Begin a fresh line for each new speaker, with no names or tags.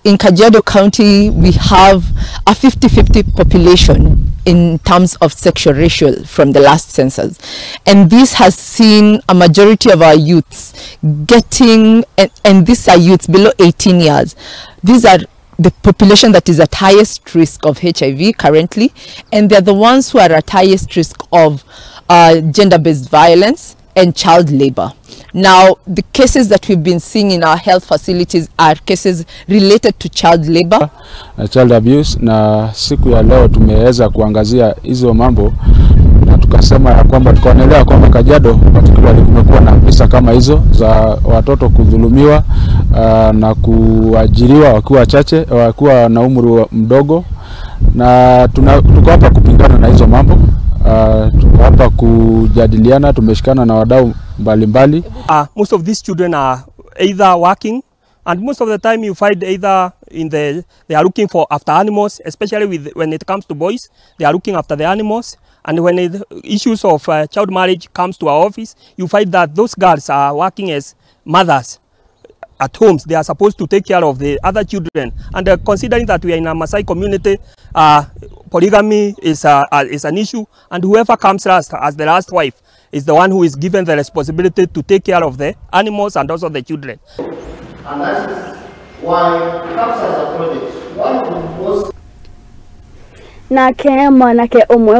in Kajiado County, we have a 50-50 population in terms of sexual ratio from the last census. And this has seen a majority of our youths getting, and these are youths below 18 years. These are the population that is at highest risk of HIV currently, and they're the ones who are at highest risk of gender-based violence and child labor. Now, the cases that we've been seeing in our health facilities are cases related to child labor
na child abuse, na siku ya leo tumeweza kuangazia hizo mambo na tukasema ya kwamba tukaonelea kwamba Kajiado particularly kumekuwa na visa kama hizo za watoto kudhulumiwa na kuajiriwa wakiwa chache, wakiwa na umri mdogo, na tuko hapa kupingana na hizo mambo. Tuko hapa kujadiliana, tumeshikana na wadau mbalimbali.
Most of these children are either working, and most of the time you find either they are looking for after animals, especially when it comes to boys, they are looking after the animals. And when issues of child marriage comes to our office, you find that those girls are working as mothers at homes. They are supposed to take care of the other children. And considering that we are in a Maasai community, polygamy is an issue, and whoever comes last as the last wife is the one who is given the responsibility to take care of the animals and also the children.
And that is why it comes as a project. One of the most
na ke mwanake umwe